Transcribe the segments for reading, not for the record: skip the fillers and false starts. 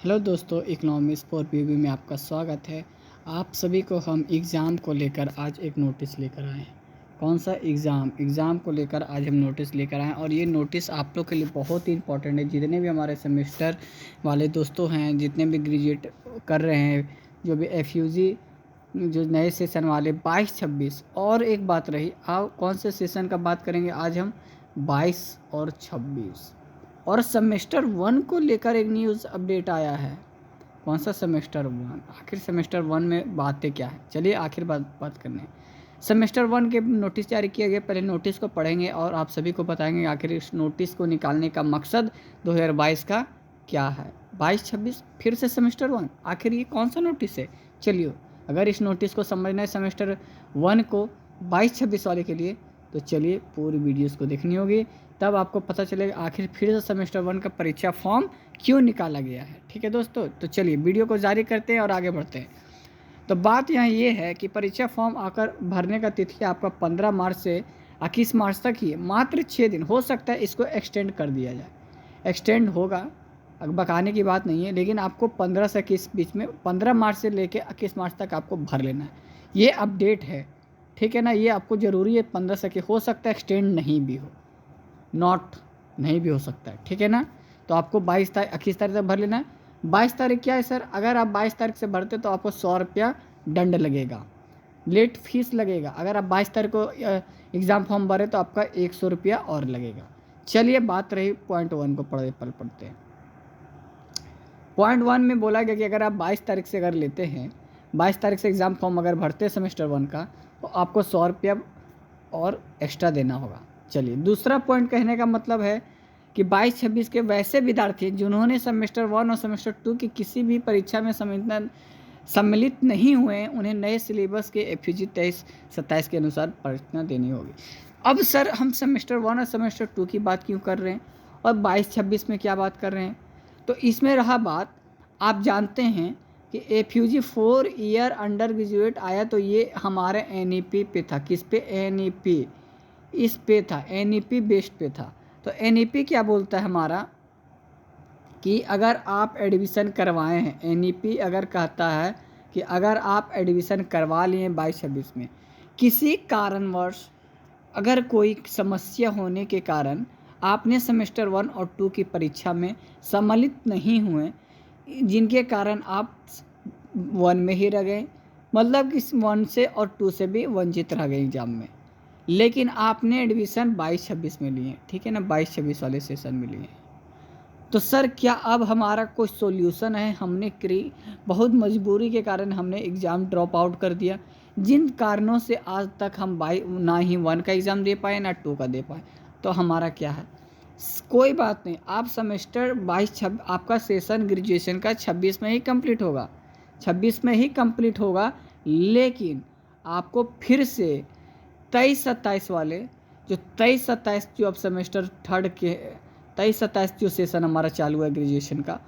Hello दोस्तों, economics for PV में आपका स्वागत है। आप सभी को हम एग्ज़ाम को लेकर आज एक नोटिस लेकर आए हैं। कौन सा एग्ज़ाम को लेकर आज हम नोटिस लेकर आए हैं और ये नोटिस आप लोग के लिए बहुत ही इंपॉर्टेंट है। जितने भी हमारे सेमेस्टर वाले दोस्तों हैं, जितने भी ग्रेजुएट कर रहे हैं, जो भी एफयूजी जो नए सेशन वाले 22-26। और एक बात रही, आप कौन से सेशन का बात करेंगे आज हम? 22 और 26। और सेमेस्टर 1 को लेकर एक न्यूज़ अपडेट आया है। कौन सा सेमेस्टर 1? आखिर सेमेस्टर 1 में बातें क्या है? चलिए आखिर बात करने हैं। सेमेस्टर 1 के नोटिस जारी किए गए। पहले नोटिस को पढ़ेंगे और आप सभी को बताएंगे आखिर इस नोटिस को निकालने का मकसद 2022 का क्या है। 22-26 फिर से सेमेस्टर 1, आखिर ये कौन सा नोटिस है? चलिए, अगर इस नोटिस को समझना है सेमेस्टर 1 को 22-26 वाले के लिए, तो चलिए पूरी वीडियोस को देखनी होगी, तब आपको पता चलेगा आखिर फिर से सेमेस्टर 1 का परीक्षा फॉर्म क्यों निकाला गया है। ठीक है दोस्तों, तो चलिए वीडियो को जारी करते हैं और आगे बढ़ते हैं। तो बात यहाँ ये है कि परीक्षा फॉर्म आकर भरने का तिथि आपका 15 मार्च से 21 मार्च तक ही है। मात्र 6 दिन, हो सकता है इसको एक्सटेंड कर दिया जाए। एक्सटेंड होगा, बकाने की बात नहीं है, लेकिन आपको 15 से 21 बीच में 15 मार्च से लेकर 21 मार्च तक आपको भर लेना है। ये अपडेट है, ठीक है ना। ये आपको ज़रूरी है 15 से, कि हो सकता है एक्सटेंड नहीं भी हो, नॉट नहीं भी हो सकता है, ठीक है ना। तो आपको 22 तारीख 21 तारीख तक भर लेना है। 22 तारीख क्या है सर? अगर आप 22 तारीख से भरते तो आपको 100 रुपया दंड लगेगा, लेट फीस लगेगा। अगर आप 22 तारीख को एग्ज़ाम फॉर्म भरे तो आपका 100 रुपया और लगेगा। चलिए, बात रही पॉइंट 1 को पढ़ते हैं। पॉइंट 1 में बोला गया कि अगर आप 22 तारीख से अगर लेते हैं, 22 तारीख से एग्ज़ाम फॉर्म अगर भरते हैं सेमेस्टर 1 का, तो आपको 100 रुपया और एक्स्ट्रा देना होगा। चलिए, दूसरा पॉइंट कहने का मतलब है कि 22-26 के वैसे विद्यार्थी जिन्होंने सेमेस्टर 1 और सेमेस्टर 2 की किसी भी परीक्षा में सम्मिलित नहीं हुए, उन्हें नए सिलेबस के एफयूजी 23-27 के अनुसार परीक्षा देनी होगी। अब सर, हम सेमेस्टर 1 और सेमेस्टर 2 की बात क्यों कर रहे हैं और 22-26 में क्या बात कर रहे हैं? तो इसमें रहा बात, आप जानते हैं कि एफयूजी 4 ईयर अंडर ग्रेजुएट आया, तो ये हमारे एनईपी पे था। किस पे? एनईपी, इस पे था, एनईपी बेस्ड पे था। तो एनईपी क्या बोलता है हमारा, कि अगर आप एडमिशन करवाए हैं, एनईपी अगर कहता है कि अगर आप एडमिशन करवा लिए 22-26 में, किसी कारणवश अगर कोई समस्या होने के कारण आपने सेमेस्टर 1 और 2 की परीक्षा में सम्मिलित नहीं हुए, जिनके कारण आप 1 में ही रह गए, मतलब कि 1 से और 2 से भी वंचित रह गए एग्जाम में, लेकिन आपने एडमिशन 22-26 में लिए, ठीक है ना, 22-26 वाले सेशन में लिए, तो सर क्या अब हमारा कोई सॉल्यूशन है? हमने बहुत मजबूरी के कारण हमने एग्ज़ाम ड्रॉप आउट कर दिया, जिन कारणों से आज तक हम ना ही 1 का एग्ज़ाम दे पाए ना 2 का दे पाए, तो हमारा क्या है? कोई बात नहीं, आप सेमेस्टर 22-26 आपका सेशन ग्रेजुएशन का 26 में ही कंप्लीट होगा, 26 में ही कंप्लीट होगा, लेकिन आपको फिर से 23-27 वाले, जो 23-27 जो अब सेमेस्टर 3 के 23-27 जो सेशन हमारा चालू है ग्रेजुएशन का,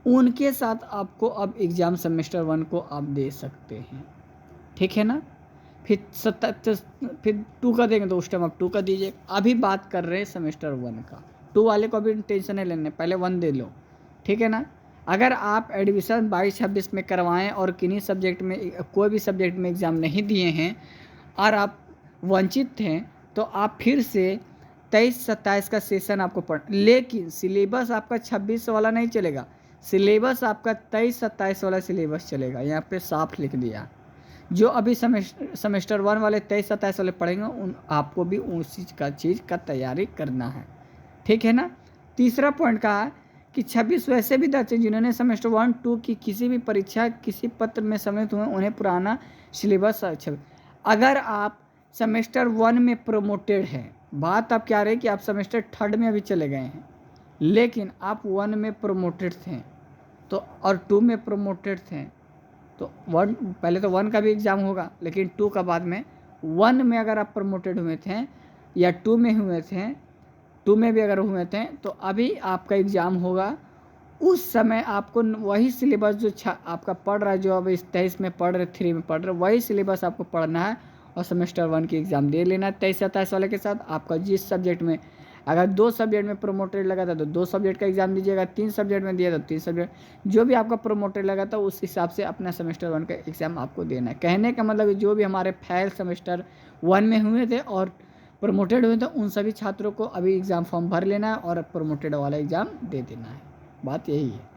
उनके साथ आपको अब एग्ज़ाम सेमेस्टर 1 को आप दे सकते हैं, ठीक है ना। फिर 2 का देंगे तो उस टाइम आप 2 का दीजिए। अभी बात कर रहे हैं सेमेस्टर 1 का। 2 वाले को अभी टेंशन नहीं लेने, पहले 1 दे लो, ठीक है ना। अगर आप एडमिशन 22-26 में करवाएं और किन्हीं सब्जेक्ट में, कोई भी सब्जेक्ट में एग्ज़ाम नहीं दिए हैं और आप वंचित हैं, तो आप फिर से 23-27 का सेशन आपको लेकिन सिलेबस आपका 26 वाला नहीं चलेगा, सिलेबस आपका 23-27 वाला सिलेबस चलेगा। यहाँ पे साफ लिख दिया, जो अभी सेमेस्टर 1 वाले 23-27 वाले पढ़ेंगे, उन आपको भी उस चीज़ का तैयारी करना है, ठीक है ना। तीसरा पॉइंट कहा कि 26 वैसे विद्यार्थी जिन्होंने सेमेस्टर 1-2 की किसी भी परीक्षा किसी पत्र में सम्मिलित हुए, उन्हें पुराना सिलेबस अगर आप सेमेस्टर 1 में प्रोमोटेड हैं, बात आप क्या रही कि आप सेमेस्टर 3 में अभी चले गए हैं, लेकिन आप 1 में प्रोमोटेड थे तो और 2 में प्रोमोटेड थे, तो 1 पहले तो 1 का भी एग्ज़ाम होगा, लेकिन 2 का बाद में। 1 में अगर आप प्रमोटेड हुए थे या 2 में हुए थे, 2 में भी अगर हुए थे, तो अभी आपका एग्ज़ाम होगा। उस समय आपको वही सिलेबस जो आपका पढ़ रहा है, जो अब इस 23 में पढ़ रहे, 3 में पढ़ रहे, वही सिलेबस आपको पढ़ना है और सेमेस्टर 1 की एग्ज़ाम दे लेना है 23-27 वाले के साथ। आपका जिस सब्जेक्ट में अगर 2 सब्जेक्ट में प्रोमोटेड लगा था तो 2 सब्जेक्ट का एग्ज़ाम दीजिएगा, 3 सब्जेक्ट में दिया तो 3 सब्जेक्ट, जो भी आपका प्रोमोटेड लगा था उस हिसाब से अपना सेमेस्टर 1 का एग्ज़ाम आपको देना है। कहने का मतलब जो भी हमारे फेल सेमेस्टर 1 में हुए थे और प्रोमोटेड हुए थे उन सभी छात्रों को अभी एग्ज़ाम फॉर्म भर लेना है और प्रोमोटेड वाला एग्ज़ाम दे देना है। बात यही है।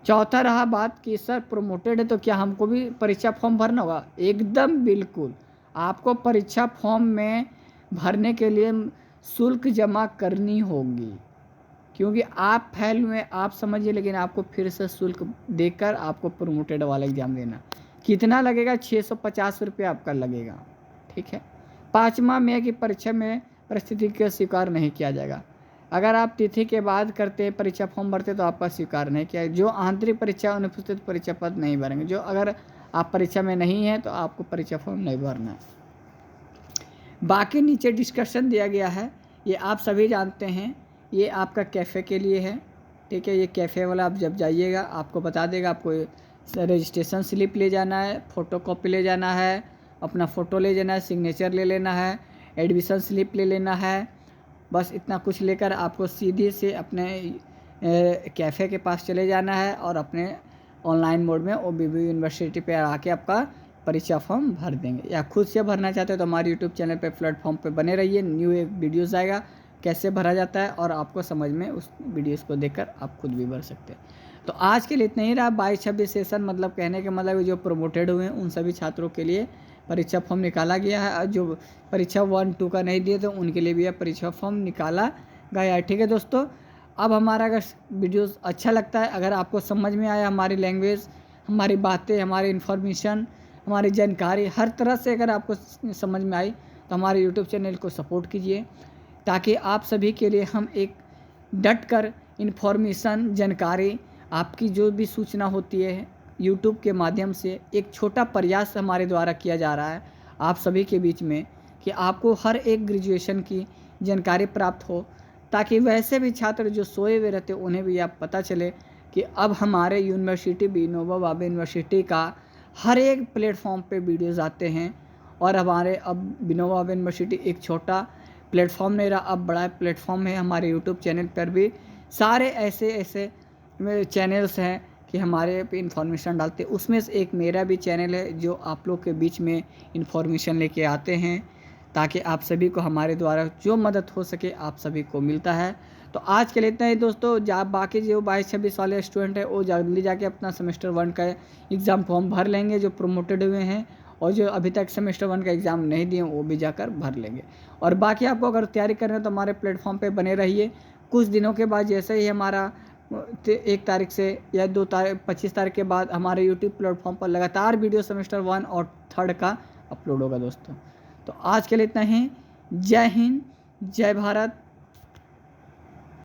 चौथा रहा बात कि सर प्रोमोटेड है तो क्या हमको भी परीक्षा फॉर्म भरना होगा? एकदम बिल्कुल, आपको परीक्षा फॉर्म में भरने के लिए शुल्क जमा करनी होगी, क्योंकि आप फेल हुए आप समझिए, लेकिन आपको फिर से शुल्क देकर आपको प्रोमोटेड वाला एग्ज़ाम देना। कितना लगेगा? 650 रुपये आपका लगेगा। ठीक है। 5वां में की परीक्षा में परिस्थिति को स्वीकार नहीं किया जाएगा। अगर आप तिथि के बाद करते परीक्षा फॉर्म भरते तो आपका स्वीकार नहीं किया। जो आंतरिक परीक्षा अनुपस्थित परीक्षा पद नहीं भरेंगे। जो अगर आप परीक्षा में नहीं हैं तो आपको परीक्षा फॉर्म नहीं भरना है। बाकी नीचे डिस्कशन दिया गया है, ये आप सभी जानते हैं। ये आपका कैफ़े के लिए है। ठीक है। ये कैफ़े वाला आप जब जाइएगा आपको बता देगा, आपको रजिस्ट्रेशन स्लिप ले जाना है, फ़ोटोकॉपी ले जाना है, अपना फ़ोटो ले जाना है, सिग्नेचर ले लेना है, एडमिशन स्लिप ले लेना है। बस इतना कुछ लेकर आपको सीधे से अपने कैफ़े के पास चले जाना है और अपने ऑनलाइन मोड में OBB यूनिवर्सिटी पे आके आपका परीक्षा फॉर्म भर देंगे। या खुद से भरना चाहते हो तो हमारे यूट्यूब चैनल पे प्लेटफॉर्म पे बने रहिए। न्यू एक वीडियोज़ आएगा कैसे भरा जाता है और आपको समझ में उस वीडियोज़ को देखकर आप खुद भी भर सकते हैं। तो आज के लिए इतना ही रहा। 22-26 सेशन मतलब कहने का मतलब जो प्रोमोटेड हुए हैं उन सभी छात्रों के लिए परीक्षा फॉर्म निकाला गया है। और जो परीक्षा 1-2 का नहीं दिए तो उनके लिए भी यह परीक्षा फॉर्म निकाला गया है। ठीक है दोस्तों। अब हमारा अगर वीडियोस अच्छा लगता है, अगर आपको समझ में आया हमारी लैंग्वेज, हमारी बातें, हमारी इन्फॉर्मेशन, हमारी जानकारी हर तरह से अगर आपको समझ में आई तो हमारे यूट्यूब चैनल को सपोर्ट कीजिए, ताकि आप सभी के लिए हम एक डट कर इन्फॉर्मेशन जानकारी आपकी जो भी सूचना होती है यूट्यूब के माध्यम से एक छोटा प्रयास हमारे द्वारा किया जा रहा है आप सभी के बीच में, कि आपको हर एक ग्रेजुएशन की जानकारी प्राप्त हो, ताकि वैसे भी छात्र जो सोए हुए रहते उन्हें भी आप पता चले कि अब हमारे यूनिवर्सिटी विनोबा भावे यूनिवर्सिटी का हर एक प्लेटफॉर्म पे वीडियोस आते हैं। और हमारे अब विनोबा भावे यूनिवर्सिटी एक छोटा प्लेटफॉर्म नहीं रहा, अब बड़ा प्लेटफॉर्म है। हमारे यूट्यूब चैनल पर भी सारे ऐसे चैनल्स हैं कि हमारे पे इन्फॉर्मेशन डालते हैं। उसमें से एक मेरा भी चैनल है जो आप लोग के बीच में इन्फॉर्मेशन लेके आते हैं, ताकि आप सभी को हमारे द्वारा जो मदद हो सके आप सभी को मिलता है। तो आज के लिए इतना ही दोस्तों। बाकी जो 22-26 वाले स्टूडेंट है वो जल्दी जाके अपना सेमेस्टर 1 का एग्ज़ाम फॉर्म भर लेंगे जो प्रोमोटेड हुए हैं, और जो अभी तक सेमेस्टर 1 का एग्ज़ाम नहीं दिए वो भी जाकर भर लेंगे। और बाकी आपको अगर तैयारी करना है तो हमारे प्लेटफॉर्म पे बने रहिए। कुछ दिनों के बाद जैसे ही हमारा 1 तारीख से या 25 तारीख के बाद हमारे यूट्यूब प्लेटफॉर्म पर लगातार वीडियो सेमेस्टर 1 और 3 का अपलोड होगा दोस्तों। तो आज के लिए इतना ही। जय हिंद, जय भारत।